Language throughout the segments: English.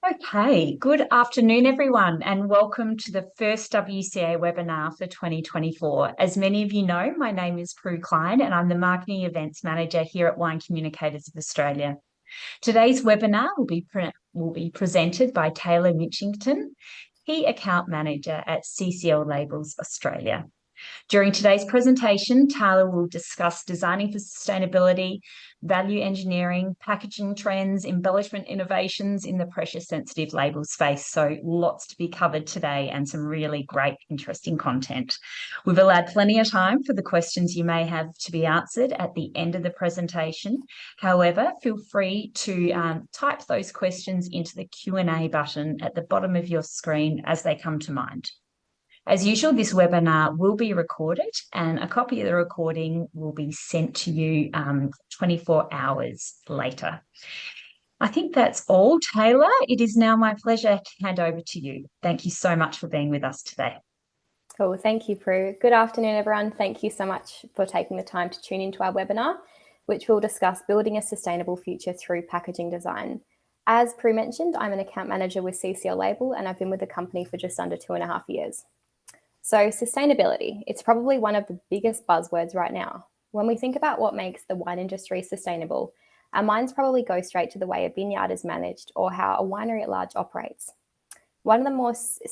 Okay, good afternoon, everyone, and welcome to the first WCA webinar for 2024. As many of you know, my name is Prue Klein, and I'm the Marketing Events Manager here at Wine Communicators of Australia. Today's webinar will be presented by Taylah Minchington, Key Account Manager at CCL Labels Australia. During today's presentation, Taylah will discuss designing for sustainability, value engineering, packaging trends, embellishment innovations in the pressure-sensitive label space. So lots to be covered today and some really great, interesting content. We've allowed plenty of time for the questions you may have to be answered at the end of the presentation. However, feel free to type those questions into the Q&A button at the bottom of your screen as they come to mind. As usual, this webinar will be recorded and a copy of the recording will be sent to you 24 hours later. I think that's all, Taylah. It is now my pleasure to hand over to you. Thank you so much for being with us today. Cool. Thank you, Prue. Good afternoon, everyone. Thank you so much for taking the time to tune into our webinar, which will discuss building a sustainable future through packaging design. As Prue mentioned, I'm an account manager with CCL Label, and I've been with the company for just under 2.5 years. So sustainability, it's probably one of the biggest buzzwords right now. When we think about what makes the wine industry sustainable, our minds probably go straight to the way a vineyard is managed or how a winery at large operates. One of the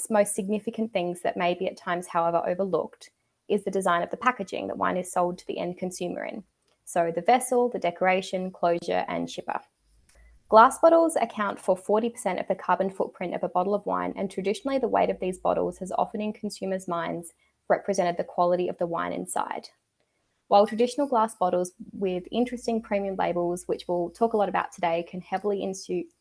most significant things that may be at times, however, overlooked is the design of the packaging that wine is sold to the end consumer in. So the vessel, the decoration, closure, and shipper. Glass bottles account for 40% of the carbon footprint of a bottle of wine, and traditionally the weight of these bottles has often in consumers' minds represented the quality of the wine inside. While traditional glass bottles with interesting premium labels, which we'll talk a lot about today, can heavily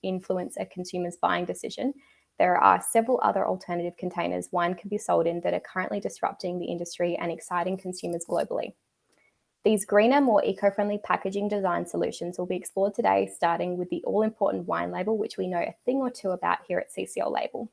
influence a consumer's buying decision, there are several other alternative containers wine can be sold in that are currently disrupting the industry and exciting consumers globally. These greener, more eco-friendly packaging design solutions will be explored today, starting with the all-important wine label, which we know a thing or two about here at CCL Label.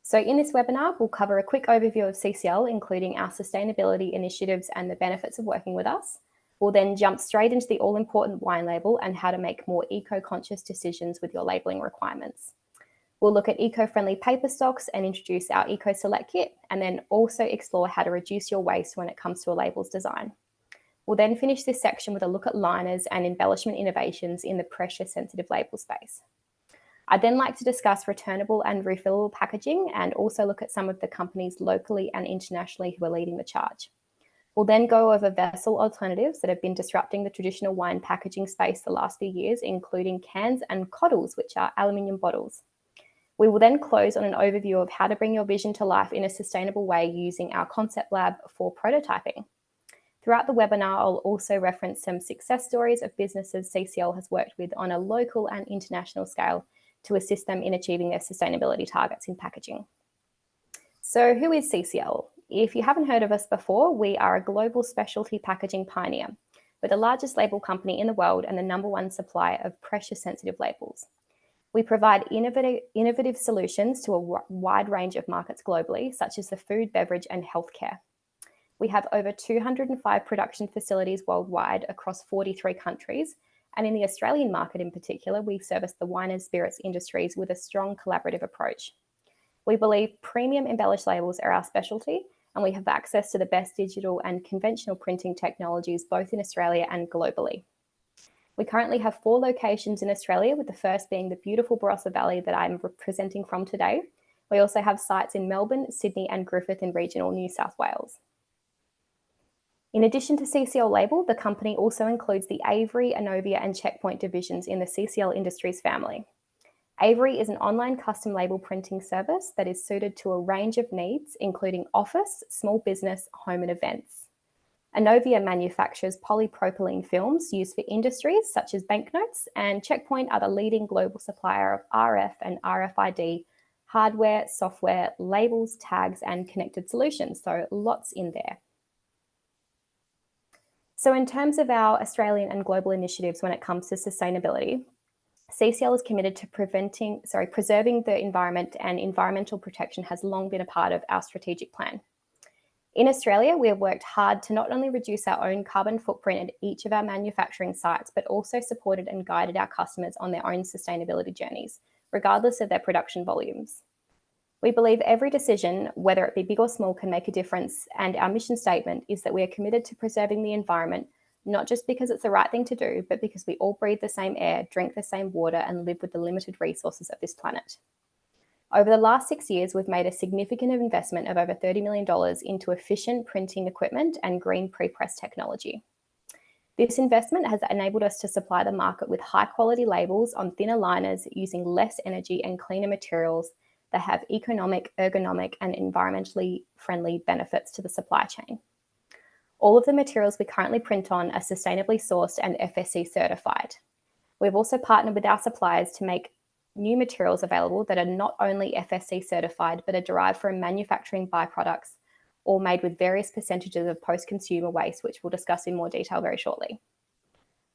So in this webinar, we'll cover a quick overview of CCL, including our sustainability initiatives and the benefits of working with us. We'll then jump straight into the all-important wine label and how to make more eco-conscious decisions with your labeling requirements. We'll look at eco-friendly paper stocks and introduce our Eco Select kit, and then also explore how to reduce your waste when it comes to a label's design. We'll then finish this section with a look at liners and embellishment innovations in the pressure-sensitive label space. I'd then like to discuss returnable and refillable packaging and also look at some of the companies locally and internationally who are leading the charge. We'll then go over vessel alternatives that have been disrupting the traditional wine packaging space the last few years, including cans and cottles, which are aluminium bottles. We will then close on an overview of how to bring your vision to life in a sustainable way using our concept lab for prototyping. Throughout the webinar, I'll also reference some success stories of businesses CCL has worked with on a local and international scale to assist them in achieving their sustainability targets in packaging. So who is CCL? If you haven't heard of us before, we are a global specialty packaging pioneer. We're the largest label company in the world and the #1 supplier of pressure-sensitive labels. We provide innovative solutions to a wide range of markets globally, such as the food, beverage, and healthcare. We have over 205 production facilities worldwide across 43 countries, and in the Australian market in particular, we service the wine and spirits industries with a strong collaborative approach. We believe premium embellished labels are our specialty, and we have access to the best digital and conventional printing technologies both in Australia and globally. We currently have 4 locations in Australia, with the first being the beautiful Barossa Valley that I'm presenting from today. We also have sites in Melbourne, Sydney, and Griffith in regional New South Wales. In addition to CCL Label, the company also includes the Avery, Anovia, and Checkpoint divisions in the CCL Industries family. Avery is an online custom label printing service that is suited to a range of needs, including office, small business, home, and events. Anovia manufactures polypropylene films used for industries such as banknotes, and Checkpoint are the leading global supplier of RF and RFID hardware, software, labels, tags, and connected solutions, so lots in there. So in terms of our Australian and global initiatives when it comes to sustainability, CCL is committed to preserving the environment, and environmental protection has long been a part of our strategic plan. In Australia, we have worked hard to not only reduce our own carbon footprint at each of our manufacturing sites, but also supported and guided our customers on their own sustainability journeys, regardless of their production volumes. We believe every decision, whether it be big or small, can make a difference, and our mission statement is that we are committed to preserving the environment, not just because it's the right thing to do, but because we all breathe the same air, drink the same water, and live with the limited resources of this planet. Over the last 6 years, we've made a significant investment of over $30 million into efficient printing equipment and green pre-press technology. This investment has enabled us to supply the market with high-quality labels on thinner liners using less energy and cleaner materials that have economic, ergonomic, and environmentally friendly benefits to the supply chain. All of the materials we currently print on are sustainably sourced and FSC certified. We've also partnered with our suppliers to make new materials available that are not only FSC certified, but are derived from manufacturing byproducts or made with various percentages of post-consumer waste, which we'll discuss in more detail very shortly.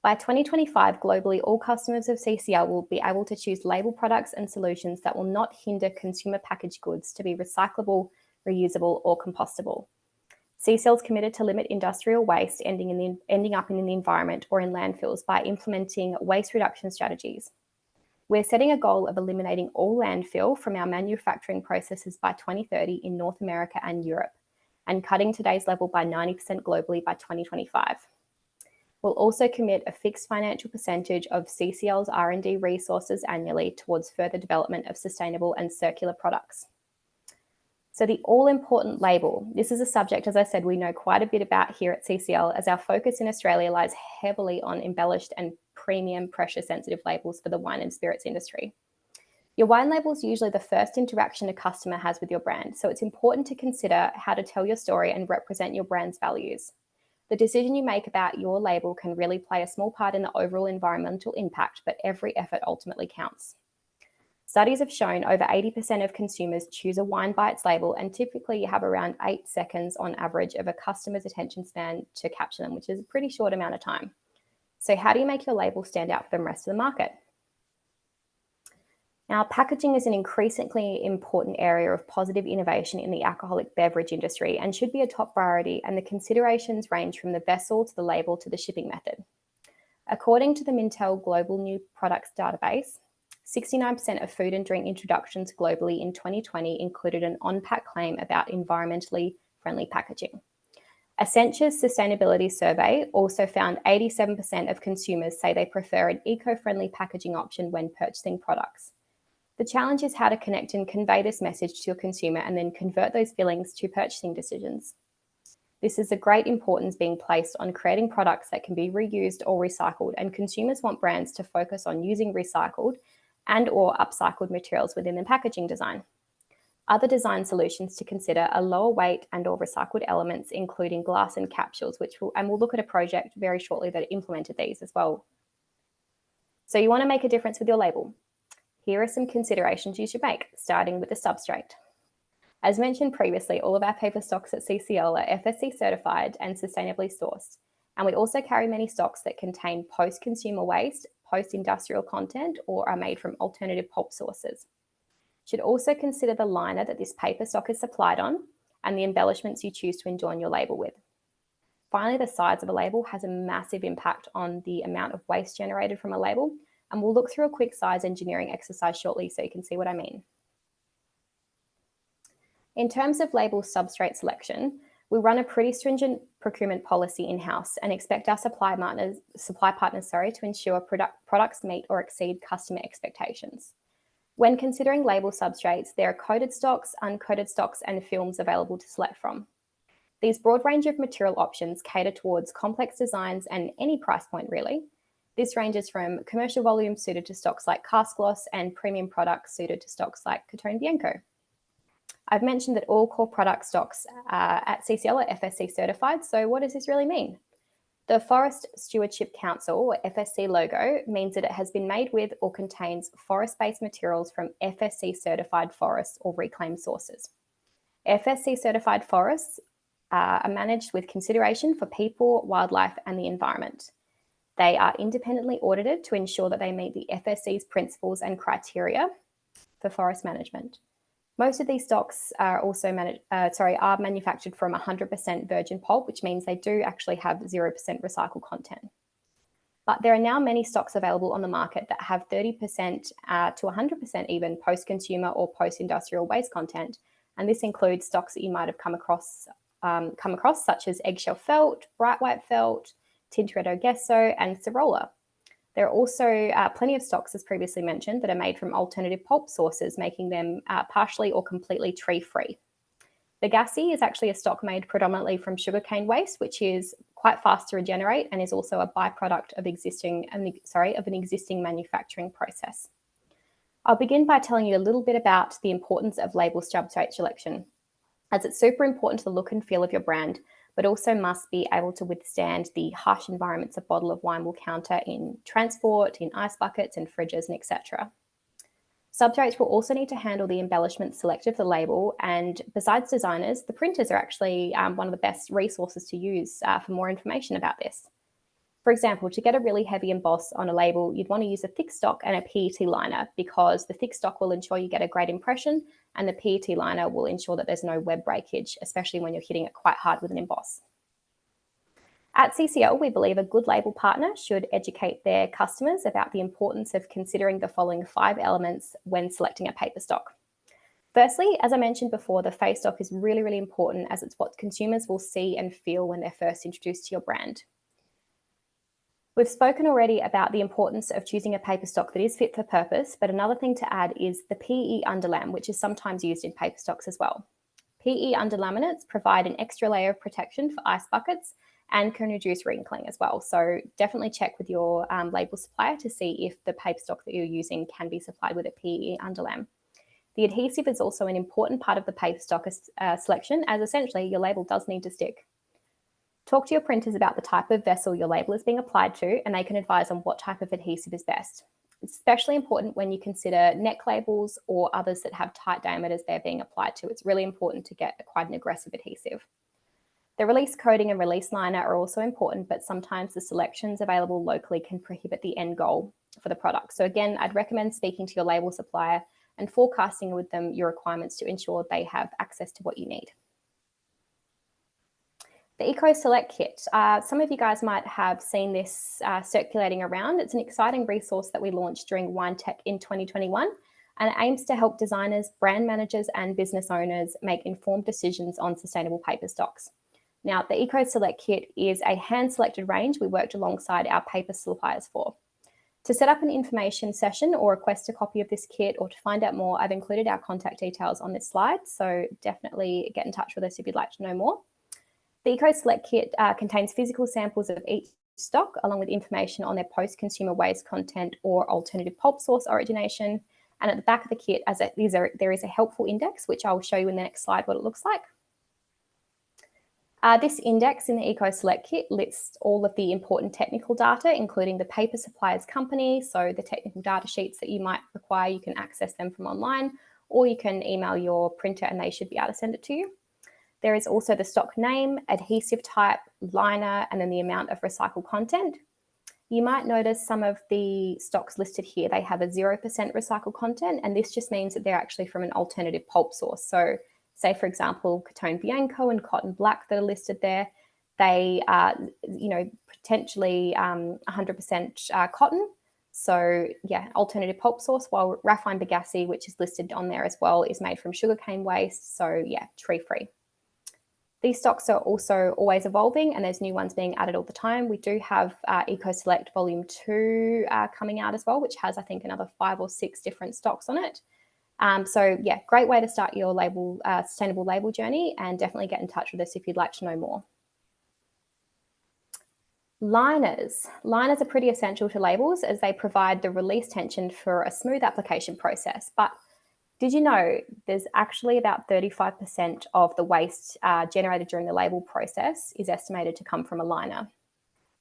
By 2025, globally, all customers of CCL will be able to choose label products and solutions that will not hinder consumer packaged goods to be recyclable, reusable, or compostable. CCL is committed to limit industrial waste ending up in the environment or in landfills by implementing waste reduction strategies. We're setting a goal of eliminating all landfill from our manufacturing processes by 2030 in North America and Europe, and cutting today's level by 90% globally by 2025. We'll also commit a fixed financial percentage of CCL's R&D resources annually towards further development of sustainable and circular products. So the all-important label. This is a subject, as I said, we know quite a bit about here at CCL, as our focus in Australia lies heavily on embellished and premium pressure-sensitive labels for the wine and spirits industry. Your wine label is usually the first interaction a customer has with your brand, so it's important to consider how to tell your story and represent your brand's values. The decision you make about your label can really play a small part in the overall environmental impact, but every effort ultimately counts. Studies have shown over 80% of consumers choose a wine by its label, and typically you have around 8 seconds on average of a customer's attention span to capture them, which is a pretty short amount of time. So how do you make your label stand out from the rest of the market? Now, packaging is an increasingly important area of positive innovation in the alcoholic beverage industry and should be a top priority, and the considerations range from the vessel to the label to the shipping method. According to the Mintel Global New Products Database, 69% of food and drink introductions globally in 2020 included an on-pack claim about environmentally friendly packaging. Accenture's sustainability survey also found 87% of consumers say they prefer an eco-friendly packaging option when purchasing products. The challenge is how to connect and convey this message to your consumer and then convert those feelings to purchasing decisions. This is a great importance being placed on creating products that can be reused or recycled, and consumers want brands to focus on using recycled and or upcycled materials within their packaging design. Other design solutions to consider are lower weight and or recycled elements, including glass and capsules, we'll look at a project very shortly that implemented these as well. So you want to make a difference with your label. Here are some considerations you should make, starting with the substrate. As mentioned previously, all of our paper stocks at CCL are FSC certified and sustainably sourced, and we also carry many stocks that contain post-consumer waste, post-industrial content, or are made from alternative pulp sources. You should also consider the liner that this paper stock is supplied on and the embellishments you choose to adorn your label with. Finally, the size of a label has a massive impact on the amount of waste generated from a label, and we'll look through a quick size engineering exercise shortly so you can see what I mean. In terms of label substrate selection, we run a pretty stringent procurement policy in-house and expect our supply partners to ensure products meet or exceed customer expectations. When considering label substrates, there are coated stocks, uncoated stocks, and films available to select from. These broad range of material options cater towards complex designs and any price point really. This ranges from commercial volume suited to stocks like cast gloss and premium products suited to stocks like Cotone Bianco. I've mentioned that all core product stocks at CCL are FSC certified, so what does this really mean? The Forest Stewardship Council, or FSC logo, means that it has been made with or contains forest-based materials from FSC certified forests or reclaimed sources. FSC certified forests are managed with consideration for people, wildlife, and the environment. They are independently audited to ensure that they meet the FSC's principles and criteria for forest management. Most of these stocks are also manufactured from 100% virgin pulp, which means they do actually have 0% recycled content. But there are now many stocks available on the market that have 30% to 100% even post-consumer or post-industrial waste content. And this includes stocks that you might have come across, such as eggshell felt, bright white felt, Tintoretto Gesso, and Cerola. There are also plenty of stocks, as previously mentioned, that are made from alternative pulp sources, making them partially or completely tree-free. Bagasse is actually a stock made predominantly from sugarcane waste, which is quite fast to regenerate and is also a byproduct of an existing manufacturing process. I'll begin by telling you a little bit about the importance of label substrate selection, as it's super important to the look and feel of your brand, but also must be able to withstand the harsh environments a bottle of wine will counter in transport, in ice buckets and fridges, and etc. Substrates will also need to handle the embellishment selected for the label, and besides designers, the printers are actually one of the best resources to use for more information about this. For example, to get a really heavy emboss on a label, you'd want to use a thick stock and a PET liner, because the thick stock will ensure you get a great impression and the PET liner will ensure that there's no web breakage, especially when you're hitting it quite hard with an emboss. At CCL, we believe a good label partner should educate their customers about the importance of considering the following 5 elements when selecting a paper stock. Firstly, as I mentioned before, the face stock is really, really important, as it's what consumers will see and feel when they're first introduced to your brand. We've spoken already about the importance of choosing a paper stock that is fit for purpose, but another thing to add is the PE underlam, which is sometimes used in paper stocks as well. PE underlaminates provide an extra layer of protection for ice buckets and can reduce wrinkling as well. So definitely check with your label supplier to see if the paper stock that you're using can be supplied with a PE underlam. The adhesive is also an important part of the paper stock selection, as essentially your label does need to stick. Talk to your printers about the type of vessel your label is being applied to, and they can advise on what type of adhesive is best. It's especially important when you consider neck labels or others that have tight diameters they're being applied to. It's really important to get quite an aggressive adhesive. The release coating and release liner are also important, but sometimes the selections available locally can prohibit the end goal for the product. So again, I'd recommend speaking to your label supplier and forecasting with them your requirements to ensure they have access to what you need. The Eco Select Kit. Some of you guys might have seen this circulating around. It's an exciting resource that we launched during Wine Tech in 2021, and it aims to help designers, brand managers, and business owners make informed decisions on sustainable paper stocks. Now, the Eco Select Kit is a hand-selected range we worked alongside our paper suppliers for. To set up an information session or request a copy of this kit, or to find out more, I've included our contact details on this slide, so definitely get in touch with us if you'd like to know more. The Eco Select Kit contains physical samples of each stock, along with information on their post-consumer waste content or alternative pulp source origination. And at the back of the kit, there is a helpful index, which I'll show you in the next slide what it looks like. This index in the Eco Select Kit lists all of the important technical data, including the paper supplier's company. So the technical data sheets that you might require, you can access them from online, or you can email your printer and they should be able to send it to you. There is also the stock name, adhesive type, liner, and then the amount of recycled content. You might notice some of the stocks listed here, they have a 0% recycled content, and this just means that they're actually from an alternative pulp source. So say, for example, Cotton Bianco and Cotton Black that are listed there, they are, potentially 100% cotton. So yeah, alternative pulp source, while Raffine Bagasse, which is listed on there as well, is made from sugarcane waste. So yeah, tree-free. These stocks are also always evolving, and there's new ones being added all the time. We do have Eco Select Volume 2 coming out as well, which has, I think, another 5 or 6 different stocks on it. So yeah, great way to start your label, sustainable label journey, and definitely get in touch with us if you'd like to know more. Liners. Liners are pretty essential to labels, as they provide the release tension for a smooth application process. But did you know there's actually about 35% of the waste generated during the label process is estimated to come from a liner?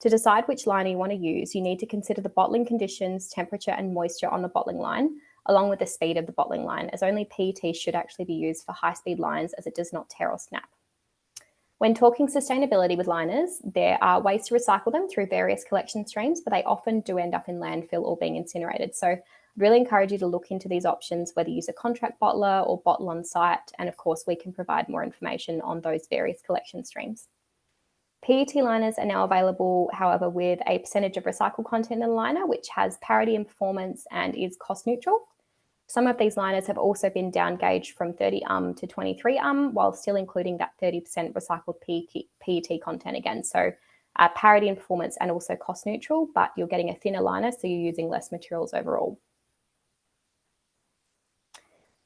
To decide which liner you want to use, you need to consider the bottling conditions, temperature and moisture on the bottling line, along with the speed of the bottling line, as only PET should actually be used for high-speed lines, as it does not tear or snap. When talking sustainability with liners, there are ways to recycle them through various collection streams, but they often do end up in landfill or being incinerated. So I'd really encourage you to look into these options, whether you use a contract bottler or bottle on site. And of course, we can provide more information on those various collection streams. PET liners are now available, however, with a percentage of recycled content in the liner, which has parity in performance and is cost neutral. Some of these liners have also been down-gauged from 30 to 23 while still including that 30% recycled PET content again. So parity in performance and also cost neutral, but you're getting a thinner liner, so you're using less materials overall.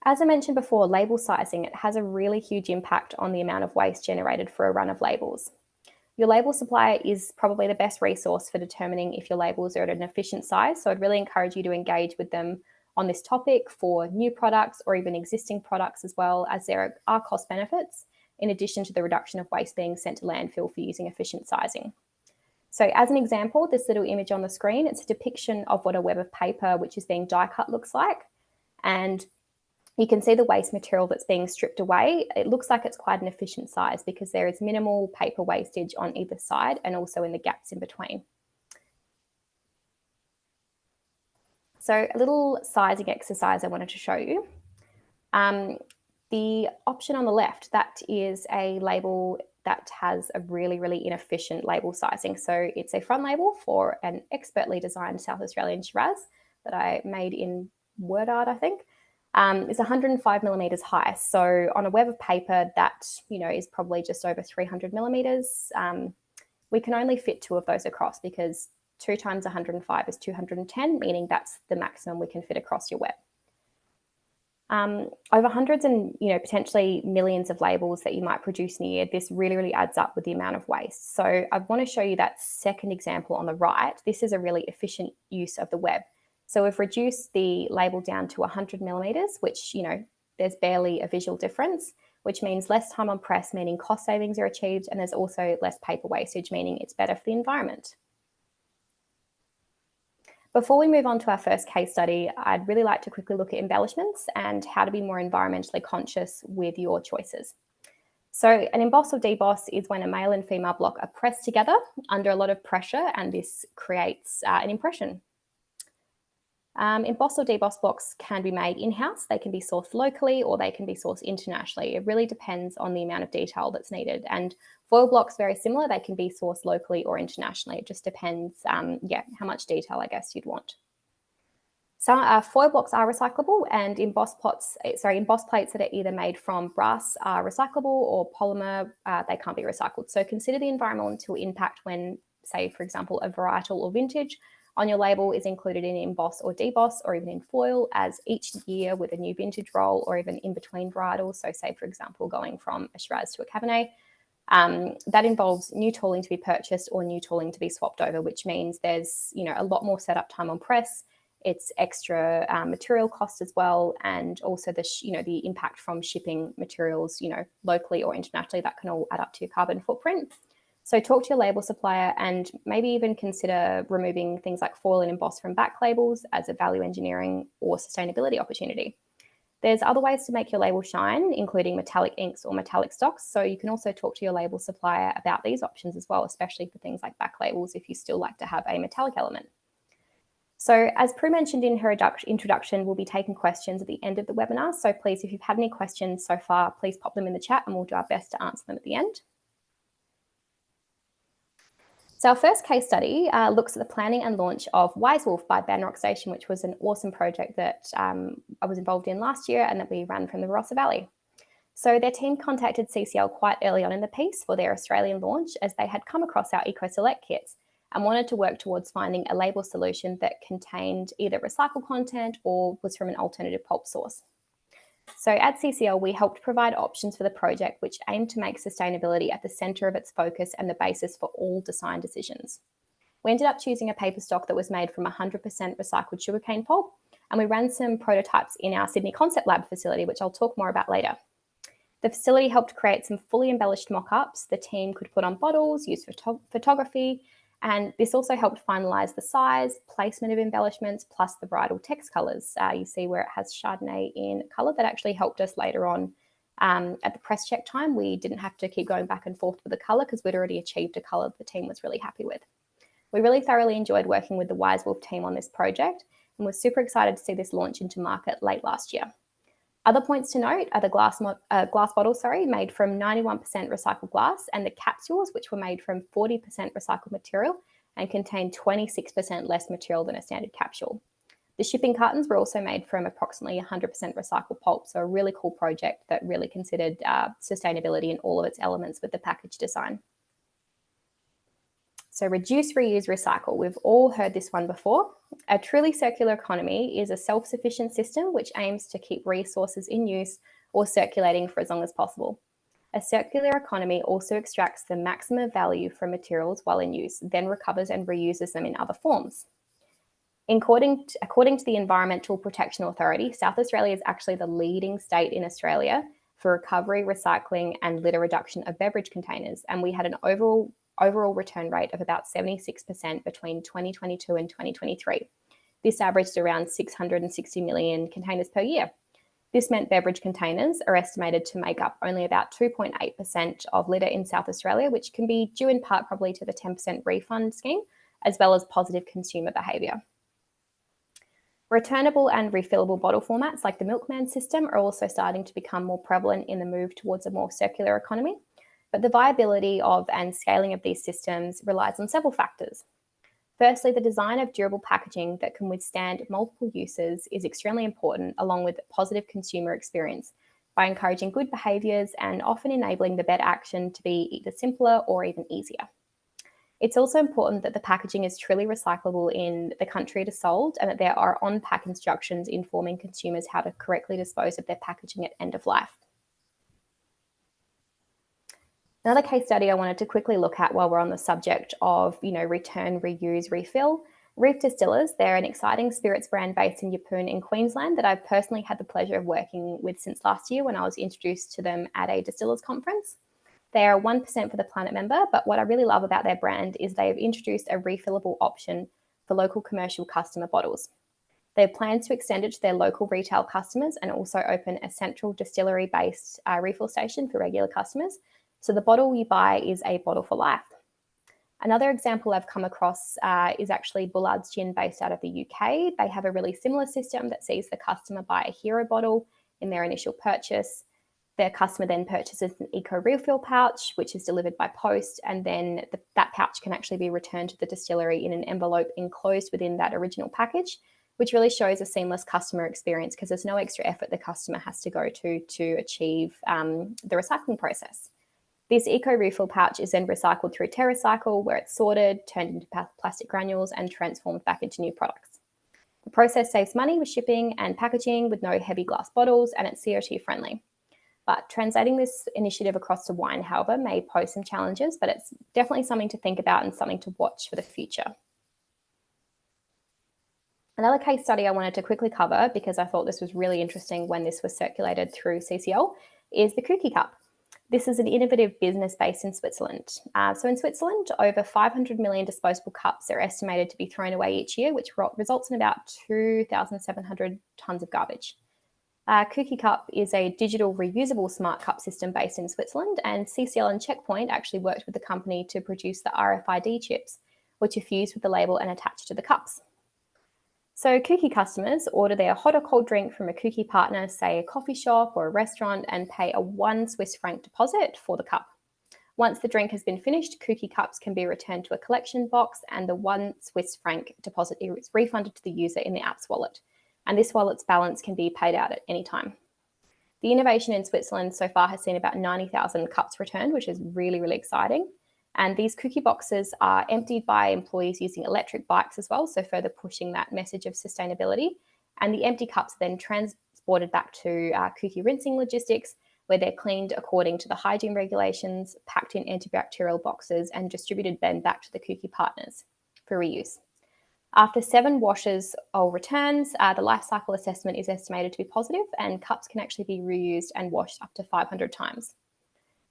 As I mentioned before, label sizing, it has a really huge impact on the amount of waste generated for a run of labels. Your label supplier is probably the best resource for determining if your labels are at an efficient size, so I'd really encourage you to engage with them on this topic for new products or even existing products, as well as there are cost benefits in addition to the reduction of waste being sent to landfill for using efficient sizing. So as an example, this little image on the screen, it's a depiction of what a web of paper which is being die cut looks like. And you can see the waste material that's being stripped away. It looks like it's quite an efficient size because there is minimal paper wastage on either side and also in the gaps in between. So a little sizing exercise I wanted to show you. The option on the left, that is a label that has a really, really inefficient label sizing. So it's a front label for an expertly designed South Australian Shiraz that I made in word art, I think. It's 105 millimeters high. So on a web of paper that, is probably just over 300 millimeters, we can only fit 2 of those across because 2 times 105 is 210, meaning that's the maximum we can fit across your web. Over hundreds and potentially millions of labels that you might produce in a year, this really, really adds up with the amount of waste. So I want to show you that second example on the right. This is a really efficient use of the web. So we've reduced the label down to 100 millimeters, which, there's barely a visual difference, which means less time on press, meaning cost savings are achieved, and there's also less paper wastage, meaning it's better for the environment. Before we move on to our first case study, I'd really like to quickly look at embellishments and how to be more environmentally conscious with your choices. So an emboss or deboss is when a male and female block are pressed together under a lot of pressure, and this creates an impression. Emboss or deboss blocks can be made in-house. They can be sourced locally or they can be sourced internationally. It really depends on the amount of detail that's needed. And foil blocks, very similar. They can be sourced locally or internationally. It just depends, how much detail I guess you'd want. So foil blocks are recyclable, and emboss plates that are either made from brass are recyclable, or polymer, they can't be recycled. So consider the environmental impact when, say, for example, a varietal or vintage on your label is included in emboss or deboss, or even in foil, as each year with a new vintage roll, or even in between varietals. So say, for example, going from a Shiraz to a Cabernet, that involves new tooling to be purchased or new tooling to be swapped over, which means there's a lot more setup time on press. It's extra material cost as well, and also the impact from shipping materials locally or internationally. That can all add up to your carbon footprint. So talk to your label supplier and maybe even consider removing things like foil and emboss from back labels as a value engineering or sustainability opportunity. There's other ways to make your label shine, including metallic inks or metallic stocks. So you can also talk to your label supplier about these options as well, especially for things like back labels if you still like to have a metallic element. So as Prue mentioned in her introduction, we'll be taking questions at the end of the webinar. So please, if you've had any questions so far, please pop them in the chat and we'll do our best to answer them at the end. So our first case study looks at the planning and launch of Wise Wolf by Banrock Station, which was an awesome project that I was involved in last year and that we ran from the Barossa Valley. So their team contacted CCL quite early on in the piece for their Australian launch, as they had come across our Eco Select kits and wanted to work towards finding a label solution that contained either recycled content or was from an alternative pulp source. So at CCL, we helped provide options for the project which aimed to make sustainability at the centre of its focus and the basis for all design decisions. We ended up choosing a paper stock that was made from 100% recycled sugarcane pulp, and we ran some prototypes in our Sydney Concept Lab facility, which I'll talk more about later. The facility helped create some fully embellished mock-ups the team could put on bottles, use for photography, and this also helped finalise the size, placement of embellishments, plus the varietal text colours. You see where it has Chardonnay in colour. That actually helped us later on at the press check time. We didn't have to keep going back and forth with the colour because we'd already achieved a colour the team was really happy with. We really thoroughly enjoyed working with the Wise Wolf team on this project and we're super excited to see this launch into market late last year. Other points to note are the glass bottles, made from 91% recycled glass, and the capsules, which were made from 40% recycled material and contained 26% less material than a standard capsule. The shipping cartons were also made from approximately 100% recycled pulp, so a really cool project that really considered sustainability in all of its elements with the package design. So reduce, reuse, recycle. We've all heard this one before. A truly circular economy is a self-sufficient system which aims to keep resources in use or circulating for as long as possible. A circular economy also extracts the maximum value from materials while in use, then recovers and reuses them in other forms. According to the Environmental Protection Authority, South Australia is actually the leading state in Australia for recovery, recycling, and litter reduction of beverage containers, and we had an overall return rate of about 76% between 2022 and 2023. This averaged around 660 million containers per year. This meant beverage containers are estimated to make up only about 2.8% of litter in South Australia, which can be due in part probably to the 10% refund scheme, as well as positive consumer behaviour. Returnable and refillable bottle formats like the milkman system are also starting to become more prevalent in the move towards a more circular economy. But the viability of and scaling of these systems relies on several factors. Firstly, the design of durable packaging that can withstand multiple uses is extremely important, along with positive consumer experience, by encouraging good behaviours and often enabling the better action to be either simpler or even easier. It's also important that the packaging is truly recyclable in the country it is sold, and that there are on-pack instructions informing consumers how to correctly dispose of their packaging at end of life. Another case study I wanted to quickly look at while we're on the subject of, return, reuse, refill. Reef Distillers, they're an exciting spirits brand based in Yeppoon in Queensland that I've personally had the pleasure of working with since last year when I was introduced to them at a distillers conference. They are 1% for the Planet member, but what I really love about their brand is they've introduced a refillable option for local commercial customer bottles. They have plans to extend it to their local retail customers and also open a central distillery-based refill station for regular customers. So the bottle you buy is a bottle for life. Another example I've come across is actually Bullard's Gin based out of the UK. They have a really similar system that sees the customer buy a hero bottle in their initial purchase. Their customer then purchases an eco refill pouch, which is delivered by post, and then that pouch can actually be returned to the distillery in an envelope enclosed within that original package, which really shows a seamless customer experience because there's no extra effort the customer has to go to achieve the recycling process. This eco refill pouch is then recycled through TerraCycle, where it's sorted, turned into plastic granules, and transformed back into new products. The process saves money with shipping and packaging with no heavy glass bottles, and it's CO2 friendly. But translating this initiative across to wine, however, may pose some challenges, but it's definitely something to think about and something to watch for the future. Another case study I wanted to quickly cover, because I thought this was really interesting when this was circulated through CCL, is the Cookie Cup. This is an innovative business based in Switzerland. So in Switzerland, over 500 million disposable cups are estimated to be thrown away each year, which results in about 2,700 tonnes of garbage. Cookie Cup is a digital reusable smart cup system based in Switzerland, and CCL and Checkpoint actually worked with the company to produce the RFID chips, which are fused with the label and attached to the cups. So Cookie customers order their hot or cold drink from a Cookie partner, say a coffee shop or a restaurant, and pay a 1 Swiss franc deposit for the cup. Once the drink has been finished, Cookie cups can be returned to a collection box, and the 1 Swiss franc deposit is refunded to the user in the app's wallet. And this wallet's balance can be paid out at any time. The innovation in Switzerland so far has seen about 90,000 cups returned, which is really, really exciting. And these cookie boxes are emptied by employees using electric bikes as well, so further pushing that message of sustainability. And the empty cups are then transported back to cookie rinsing logistics, where they're cleaned according to the hygiene regulations, packed in antibacterial boxes, and distributed then back to the cookie partners for reuse. After 7 washes or returns, the life cycle assessment is estimated to be positive, and cups can actually be reused and washed up to 500 times.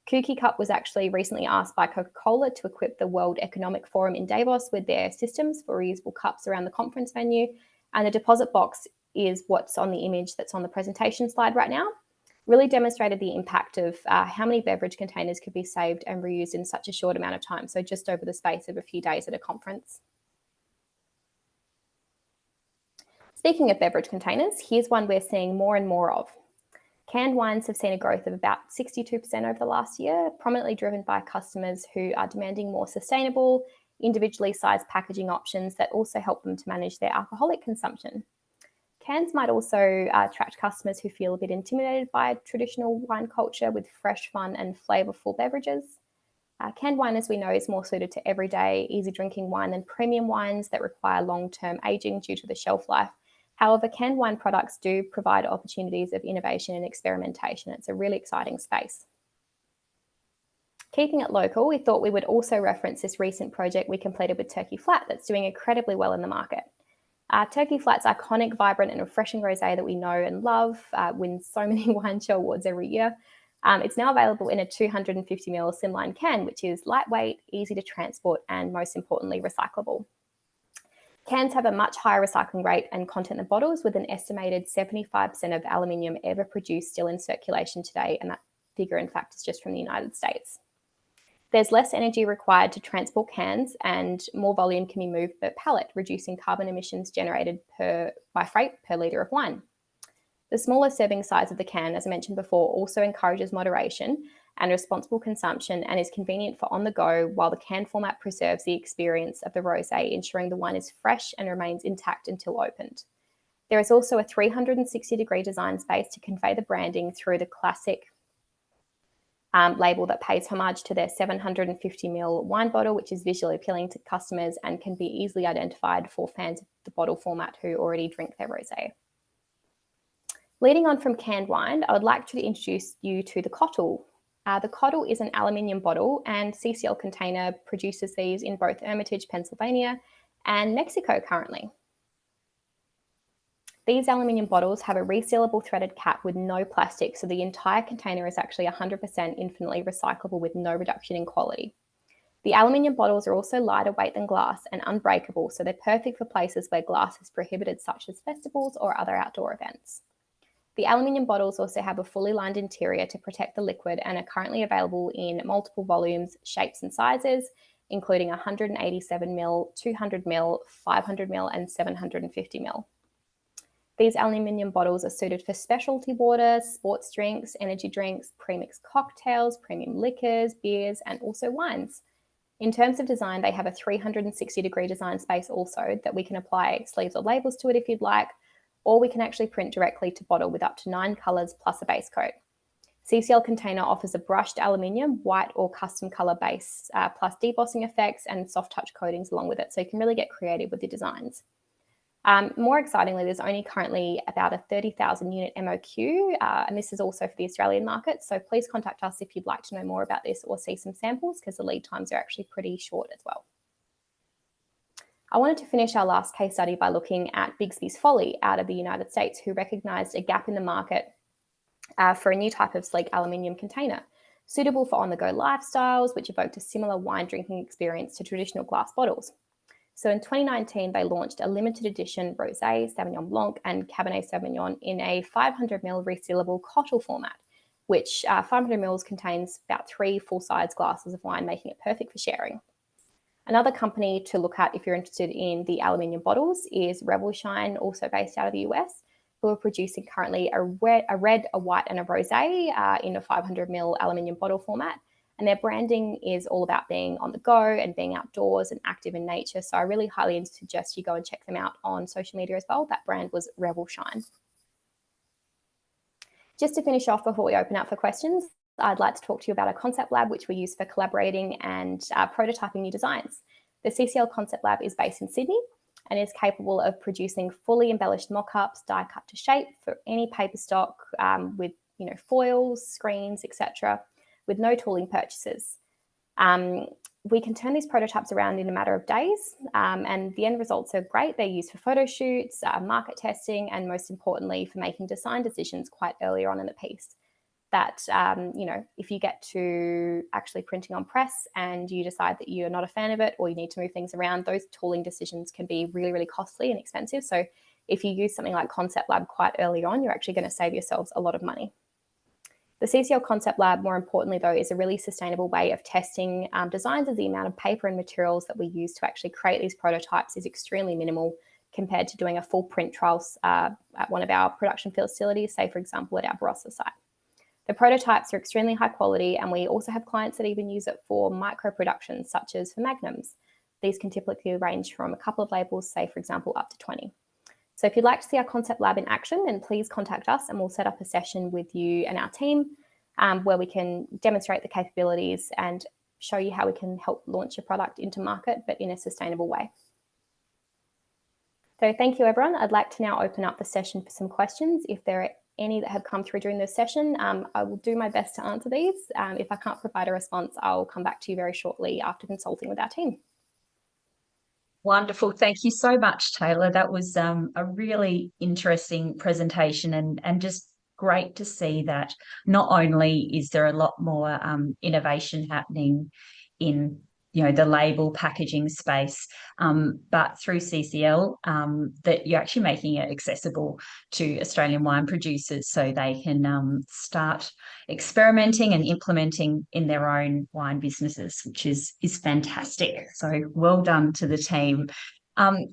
Cookie Cup was actually recently asked by Coca-Cola to equip the World Economic Forum in Davos with their systems for reusable cups around the conference venue. And the deposit box is what's on the image that's on the presentation slide right now. Really demonstrated the impact of how many beverage containers could be saved and reused in such a short amount of time. So just over the space of a few days at a conference. Speaking of beverage containers, here's one we're seeing more and more of. Canned wines have seen a growth of about 62% over the last year, prominently driven by customers who are demanding more sustainable, individually sized packaging options that also help them to manage their alcoholic consumption. Cans might also attract customers who feel a bit intimidated by traditional wine culture with fresh, fun, and flavourful beverages. Canned wine, as we know, is more suited to everyday, easy drinking wine than premium wines that require long-term aging due to the shelf life. However, canned wine products do provide opportunities of innovation and experimentation. It's a really exciting space. Keeping it local, we thought we would also reference this recent project we completed with Turkey Flat that's doing incredibly well in the market. Turkey Flat's iconic, vibrant and refreshing rosé that we know and love wins so many wine show awards every year. It's now available in a 250ml slimline can, which is lightweight, easy to transport and most importantly, recyclable. Cans have a much higher recycling rate and content than bottles, with an estimated 75% of aluminium ever produced still in circulation today, and that figure in fact is just from the United States. There's less energy required to transport cans and more volume can be moved per pallet, reducing carbon emissions generated by freight per litre of wine. The smaller serving size of the can, as I mentioned before, also encourages moderation and responsible consumption and is convenient for on the go, while the can format preserves the experience of the rosé, ensuring the wine is fresh and remains intact until opened. There is also a 360-degree design space to convey the branding through the classic label that pays homage to their 750ml wine bottle, which is visually appealing to customers and can be easily identified for fans of the bottle format who already drink their rosé. Leading on from canned wine, I would like to introduce you to the Cottle. The Cottle is an aluminium bottle, and CCL Container produces these in both Hermitage, Pennsylvania and Mexico currently. These aluminium bottles have a resealable threaded cap with no plastic, so the entire container is actually 100% infinitely recyclable with no reduction in quality. The aluminium bottles are also lighter weight than glass and unbreakable, so they're perfect for places where glass is prohibited, such as festivals or other outdoor events. The aluminium bottles also have a fully lined interior to protect the liquid and are currently available in multiple volumes, shapes and sizes, including 187ml, 200ml, 500ml and 750ml. These aluminium bottles are suited for specialty water, sports drinks, energy drinks, premixed cocktails, premium liquors, beers and also wines. In terms of design, they have a 360-degree design space also that we can apply sleeves or labels to it if you'd like, or we can actually print directly to bottle with up to 9 colours plus a base coat. CCL Container offers a brushed aluminium, white or custom colour base, plus debossing effects and soft touch coatings along with it, so you can really get creative with the designs. More excitingly, there's only currently about a 30,000 unit MOQ, and this is also for the Australian market, so please contact us if you'd like to know more about this or see some samples, because the lead times are actually pretty short as well. I wanted to finish our last case study by looking at Bigsby's Folly out of the United States, who recognised a gap in the market for a new type of sleek aluminium container, suitable for on-the-go lifestyles, which evoked a similar wine drinking experience to traditional glass bottles. So in 2019, they launched a limited edition Rosé, Sauvignon Blanc and Cabernet Sauvignon in a 500ml resealable Cottle format, which 500ml contains about 3 full-size glasses of wine, making it perfect for sharing. Another company to look at if you're interested in the aluminium bottles is Rebel Shine, also based out of the US, who are producing currently a red, a white and a rosé in a 500ml aluminium bottle format. And their branding is all about being on the go and being outdoors and active in nature. So I really highly suggest you go and check them out on social media as well. That brand was Rebel Shine. Just to finish off before we open up for questions, I'd like to talk to you about a concept lab which we use for collaborating and prototyping new designs. The CCL Concept Lab is based in Sydney and is capable of producing fully embellished mock-ups, die cut to shape for any paper stock with foils, screens, etc., with no tooling purchases. We can turn these prototypes around in a matter of days, and the end results are great. They're used for photo shoots, market testing, and most importantly, for making design decisions quite earlier on in the piece. That, if you get to actually printing on press and you decide that you're not a fan of it or you need to move things around, those tooling decisions can be really, really costly and expensive. So if you use something like Concept Lab quite early on, you're actually going to save yourselves a lot of money. The CCL Concept Lab, more importantly though, is a really sustainable way of testing designs, as the amount of paper and materials that we use to actually create these prototypes is extremely minimal compared to doing a full print trial at one of our production facilities, say, for example, at our Barossa site. The prototypes are extremely high quality, and we also have clients that even use it for micro productions, such as for magnums. These can typically range from a couple of labels, say, for example, up to 20. So if you'd like to see our concept lab in action, then please contact us and we'll set up a session with you and our team where we can demonstrate the capabilities and show you how we can help launch your product into market, but in a sustainable way. So thank you, everyone. I'd like to now open up the session for some questions. If there are any that have come through during this session, I will do my best to answer these. If I can't provide a response, I'll come back to you very shortly after consulting with our team. Wonderful. Thank you so much, Taylah. That was a really interesting presentation and just great to see that not only is there a lot more innovation happening in the label packaging space, but through CCL, that you're actually making it accessible to Australian wine producers so they can start experimenting and implementing in their own wine businesses, which is fantastic. So well done to the team.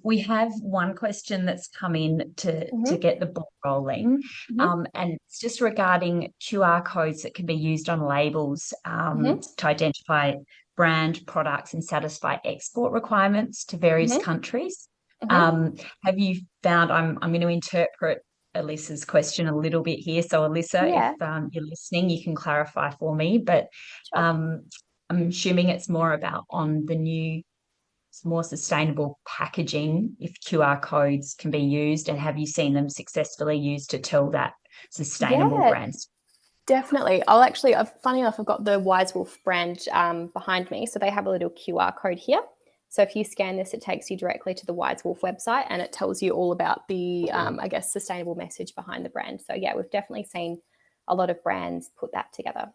We have one question that's come in to get the ball rolling, and it's just regarding QR codes that can be used on labels to identify brand products and satisfy export requirements to various countries. Have you found, I'm going to interpret Alyssa's question a little bit here. So Alyssa, if you're listening, you can clarify for me, but I'm assuming it's more about on the new, more sustainable packaging, if QR codes can be used, and have you seen them successfully used to tell that sustainable brands? Definitely. Funny enough, I've got the Wise Wolf brand behind me. So they have a little QR code here. So if you scan this, it takes you directly to the Wise Wolf website and it tells you all about the, sustainable message behind the brand. So yeah, we've definitely seen a lot of brands put that together.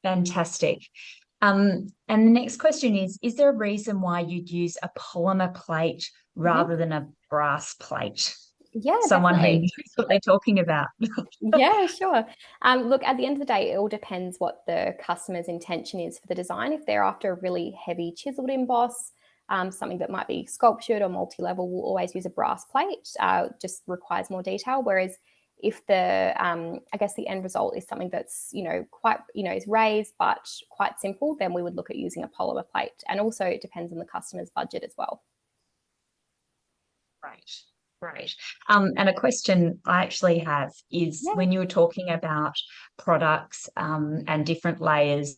Fantastic. And the next question is there a reason why you'd use a polymer plate rather than a brass plate? Yeah, someone definitely. who knows what they're talking about. Yeah, sure. Look, at the end of the day, it all depends what the customer's intention is for the design. If they're after a really heavy chiseled emboss, something that might be sculptured or multi-level, we'll always use a brass plate. Just requires more detail. Whereas if the, the end result is something that's, quite, is raised but quite simple, then we would look at using a polymer plate. And also it depends on the customer's budget as well. Right. And a question I actually have is when you were talking about products and different layers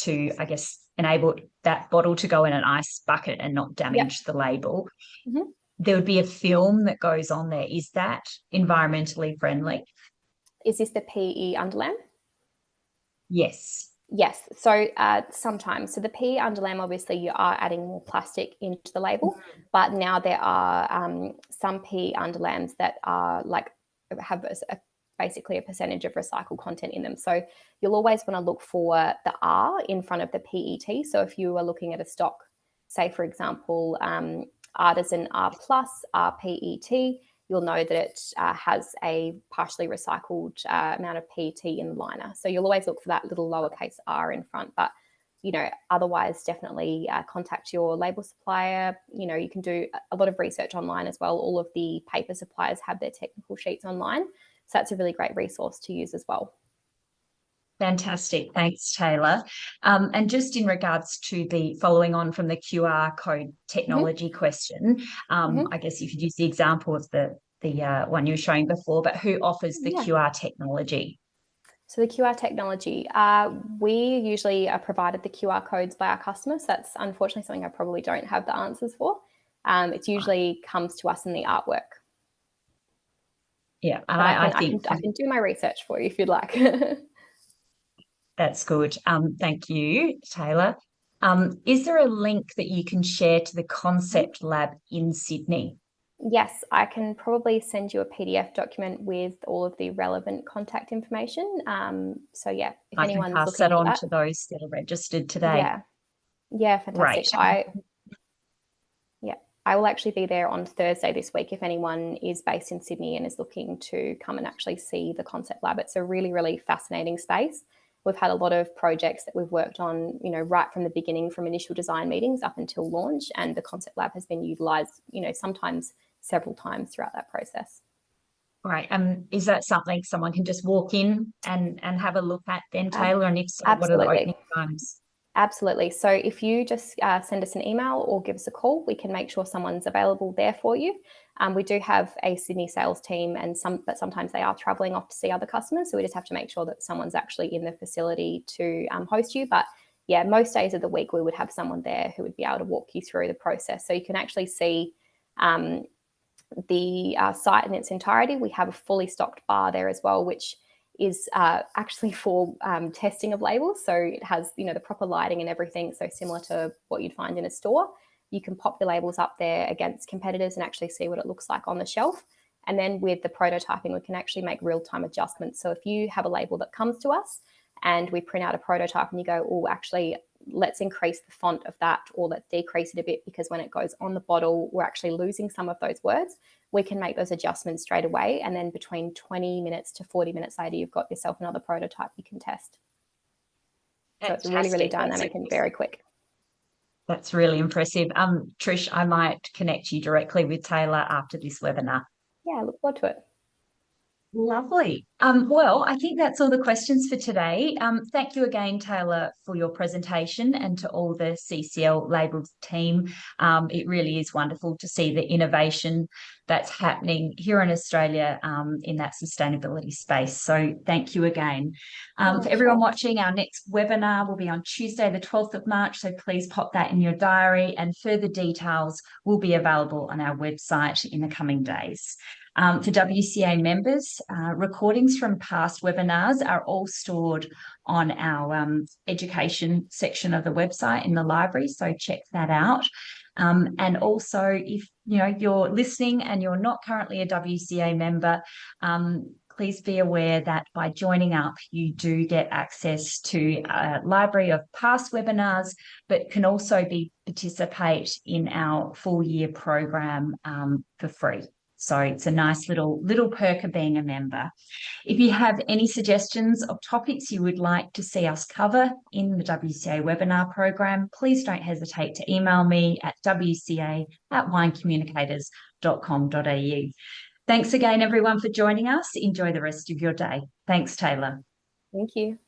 to, enable that bottle to go in an ice bucket and not damage the label, there would be a film that goes on there. Is that environmentally friendly? Is this the PE underlamp? Yes. Yes. So sometimes. So the PE underlamp, obviously, you are adding more plastic into the label, but now there are some PE underlamps that are have basically a percentage of recycled content in them. So you'll always want to look for the R in front of the PET. So if you are looking at a stock, say, for example, Artisan R+, RPET, you'll know that it has a partially recycled amount of PET in the liner. So you'll always look for that little lowercase r in front. But, otherwise definitely contact your label supplier. You can do a lot of research online as well. All of the paper suppliers have their technical sheets online. So that's a really great resource to use as well. Fantastic. Thanks, Taylah. And just in regards to the following on from the QR code technology question, I guess you could use the example of the one you were showing before, but who offers the QR technology? So the QR technology, we usually are provided the QR codes by our customers. That's unfortunately something I probably don't have the answers for. It usually comes to us in the artwork. Yeah, and I can do my research for you if you'd like. That's good. Thank you, Taylah. Is there a link that you can share to the concept lab in Sydney? Yes, I can probably send you a PDF document with all of the relevant contact information. So yeah, if anyone's pass looking that on that, to those that are registered today. Yeah, fantastic. Right. I will actually be there on Thursday this week if anyone is based in Sydney and is looking to come and actually see the concept lab. It's a really, really fascinating space. we've had a lot of projects that we've worked on, right from the beginning, from initial design meetings up until launch, and the concept lab has been utilised, sometimes several times throughout that process. Right. Is that something someone can just walk in and have a look at then, Taylah? And if so, what are the Absolutely. opening times? Absolutely. So if you just send us an email or give us a call, we can make sure someone's available there for you. We do have a Sydney sales team, but sometimes they are traveling off to see other customers. So we just have to make sure that someone's actually in the facility to host you. But yeah, most days of the week, we would have someone there who would be able to walk you through the process. So you can actually see the site in its entirety. We have a fully stocked bar there as well, which is actually for testing of labels. So it has, the proper lighting and everything. So similar to what you'd find in a store. You can pop your labels up there against competitors and actually see what it looks like on the shelf. And then with the prototyping, we can actually make real-time adjustments. So if you have a label that comes to us and we print out a prototype and you go, oh, actually, let's increase the font of that, or let's decrease it a bit because when it goes on the bottle, we're actually losing some of those words. We can make those adjustments straight away. And then between 20 minutes to 40 minutes later, you've got yourself another prototype you can test. So it's really, really dynamic and very quick. That's really impressive. Trish, I might connect you directly with Taylah after this webinar. Yeah, I look forward to it. Lovely. Well, I think that's all the questions for today. Thank you again, Taylah, for your presentation, and to all the CCL Label team. It really is wonderful to see the innovation that's happening here in Australia in that sustainability space. So thank you again. For everyone watching, our next webinar will be on Tuesday, the 12th of March. So please pop that in your diary, and further details will be available on our website in the coming days. For WCA members, recordings from past webinars are all stored on our education section of the website in the library, so check that out. And also, if you're listening and you're not currently a WCA member, please be aware that by joining up, you do get access to a library of past webinars, but can also participate in our full year program for free. So it's a nice little perk of being a member. If you have any suggestions of topics you would like to see us cover in the WCA webinar program, please don't hesitate to email me at wca@winecommunicators.com.au. Thanks again, everyone, for joining us. Enjoy the rest of your day. Thanks, Taylah. Thank you.